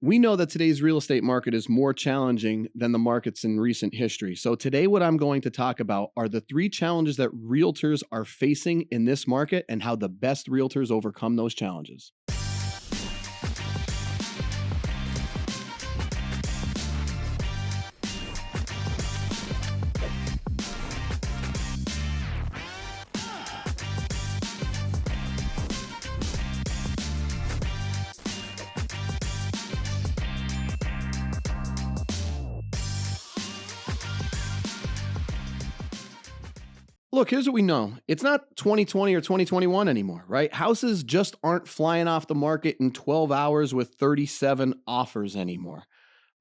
We know that today's real estate market is more challenging than the markets in recent history. So today what I'm going to talk about are the 3 challenges that realtors are facing in this market and how the best realtors overcome those challenges. Look, here's what we know. It's not 2020 or 2021 anymore, right? Houses just aren't flying off the market in 12 hours with 37 offers anymore.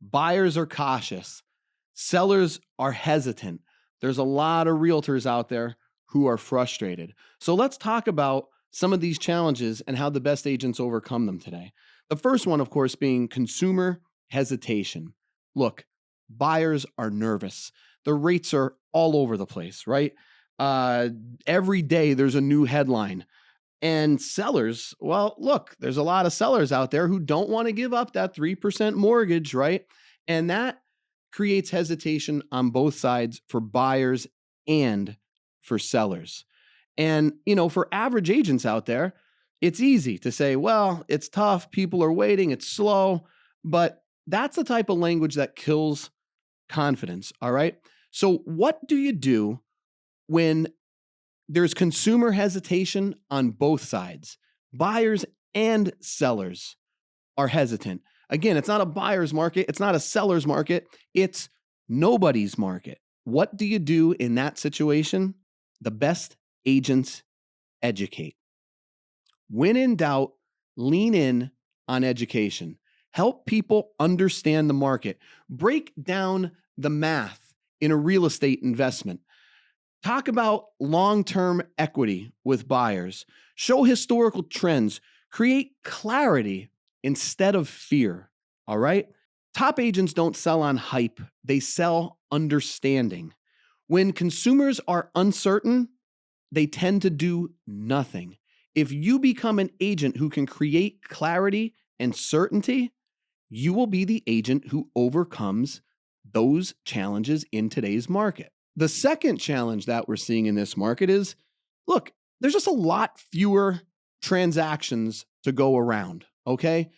Buyers are cautious. Sellers are hesitant. There's a lot of realtors out there who are frustrated. So let's talk about some of these challenges and how the best agents overcome them today. The first one, of course, being consumer hesitation. Look, buyers are nervous. The rates are all over the place, right? Every day there's a new headline. And sellers, well, look, there's a lot of sellers out there who don't want to give up that 3% mortgage, right? And that creates hesitation on both sides for buyers and for sellers. And, for average agents out there, it's easy to say, well, it's tough. People are waiting. It's slow. But that's the type of language that kills confidence. All right. So what do you do when there's consumer hesitation on both sides? Buyers and sellers are hesitant. Again, it's not a buyer's market. It's not a seller's market. It's nobody's market. What do you do in that situation? The best agents educate. When in doubt, lean in on education. Help people understand the market. Break down the math in a real estate investment. Talk about long-term equity with buyers. Show historical trends. Create clarity instead of fear. All right? Top agents don't sell on hype. They sell understanding. When consumers are uncertain, they tend to do nothing. If you become an agent who can create clarity and certainty, you will be the agent who overcomes those challenges in today's market. The second challenge that we're seeing in this market is, look, there's just a lot fewer transactions to go around, okay?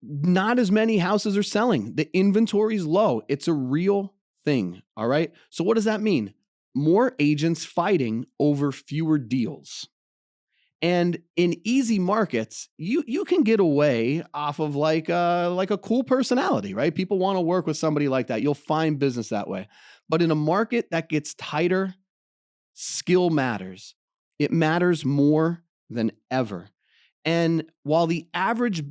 Not as many houses are selling. The inventory is low. It's a real thing, all right? So what does that mean? More agents fighting over fewer deals. And in easy markets, you can get away off of like a cool personality, right? People want to work with somebody like that. You'll find business that way. But in a market that gets tighter, skill matters. It matters more than ever. And while the average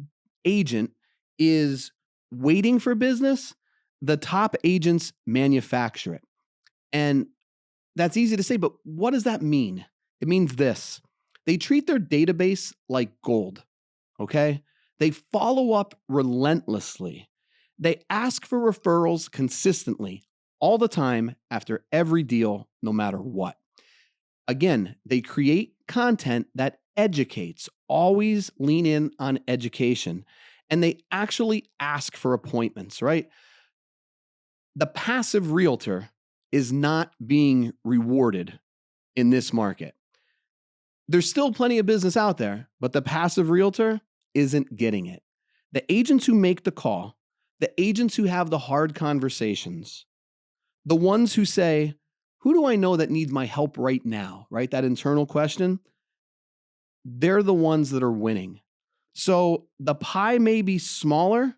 agent is waiting for business, the top agents manufacture it. And that's easy to say, but what does that mean? It means this. They treat their database like gold, okay? They follow up relentlessly. They ask for referrals consistently, all the time, after every deal, no matter what. Again, they create content that educates, always lean in on education, and they actually ask for appointments, right? The passive realtor is not being rewarded in this market. There's still plenty of business out there, but the passive realtor isn't getting it. The agents who make the call, the agents who have the hard conversations, the ones who say, who do I know that needs my help right now, right? That internal question, they're the ones that are winning. So the pie may be smaller,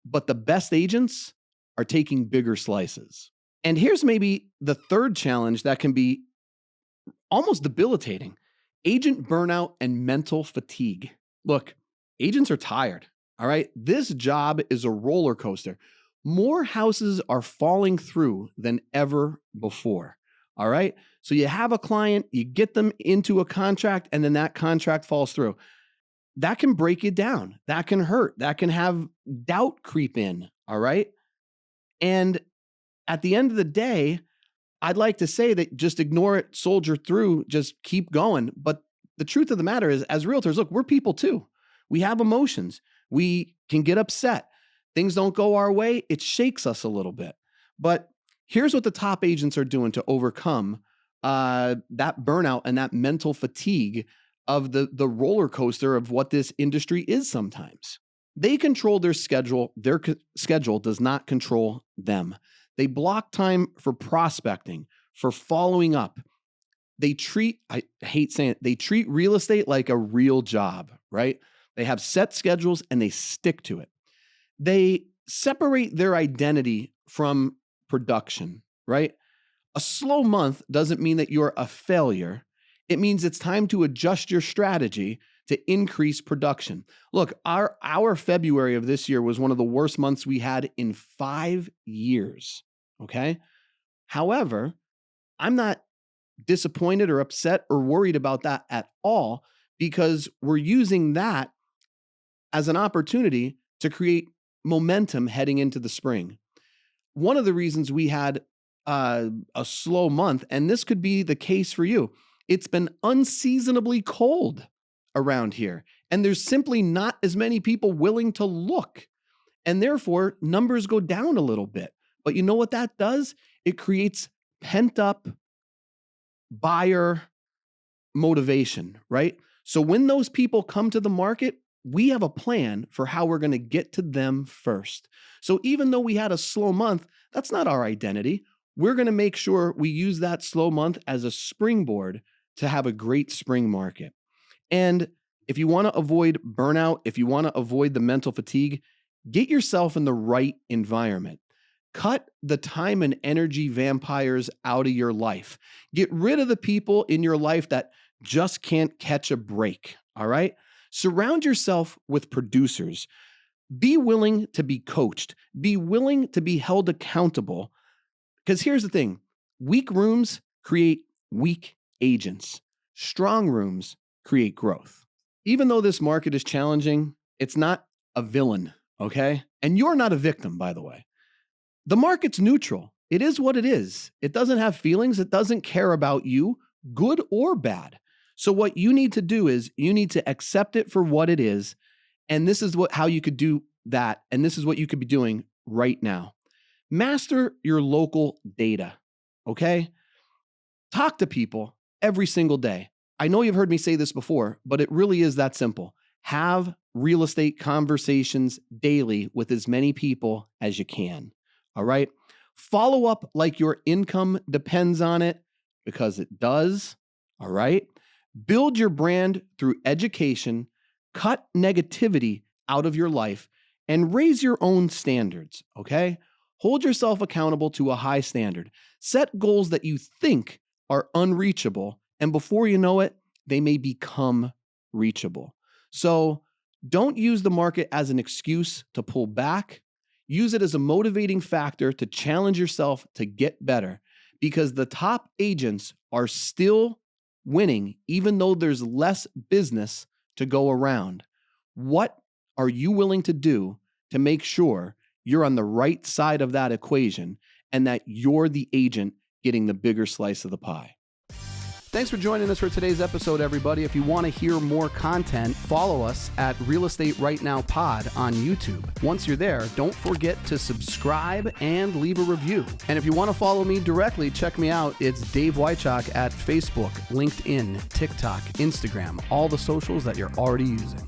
but the best agents are taking bigger slices. And here's maybe the third challenge that can be almost debilitating: agent burnout and mental fatigue. Look, agents are tired, all right? This job is a roller coaster. More houses are falling through than ever before, all right? So you have a client, you get them into a contract, and then that contract falls through. That can break you down. That can hurt. That can have doubt creep in, all right? And at the end of the day, I'd like to say that just ignore it, soldier through, just keep going. But the truth of the matter is, as realtors, look, we're people too. We have emotions. We can get upset. Things don't go our way. It shakes us a little bit. But here's what the top agents are doing to overcome that burnout and that mental fatigue of the roller coaster of what this industry is sometimes. They control their schedule. Their schedule does not control them. They block time for prospecting, for following up. I hate saying it, they treat real estate like a real job, right? They have set schedules and they stick to it. They separate their identity from production, right? A slow month doesn't mean that you're a failure. It means it's time to adjust your strategy to increase production. Look, our February of this year was one of the worst months we had in 5 years, okay? However, I'm not disappointed or upset or worried about that at all, because we're using that as an opportunity to create momentum heading into the spring. One of the reasons we had a slow month, and this could be the case for you, it's been unseasonably cold around here, and there's simply not as many people willing to look, and therefore numbers go down a little bit. But you know what that does? It creates pent up buyer motivation, right? So when those people come to the market, we have a plan for how we're going to get to them first. So even though we had a slow month, that's not our identity. We're going to make sure we use that slow month as a springboard to have a great spring market. And if you want to avoid burnout, if you want to avoid the mental fatigue, get yourself in the right environment. Cut the time and energy vampires out of your life. Get rid of the people in your life that just can't catch a break, all right? Surround yourself with producers. Be willing to be coached. Be willing to be held accountable. Because here's the thing, weak rooms create weak agents. Strong rooms create growth. Even though this market is challenging, it's not a villain, okay? And you're not a victim, by the way. The market's neutral. It is what it is. It doesn't have feelings. It doesn't care about you, good or bad. So what you need to do is you need to accept it for what it is. And this is how you could do that. And this is what you could be doing right now. Master your local data, okay? Talk to people every single day. I know you've heard me say this before, but it really is that simple. Have real estate conversations daily with as many people as you can. All right. Follow up like your income depends on it, because it does. All right. Build your brand through education, cut negativity out of your life, and raise your own standards. Okay. Hold yourself accountable to a high standard. Set goals that you think are unreachable, and before you know it, they may become reachable. So don't use the market as an excuse to pull back. Use it as a motivating factor to challenge yourself to get better, because the top agents are still winning, even though there's less business to go around. What are you willing to do to make sure you're on the right side of that equation and that you're the agent getting the bigger slice of the pie? Thanks for joining us for today's episode, everybody. If you want to hear more content, follow us at Real Estate Right Now Pod on YouTube. Once you're there, don't forget to subscribe and leave a review. And if you want to follow me directly, check me out. It's Dave Wychak at Facebook, LinkedIn, TikTok, Instagram, all the socials that you're already using.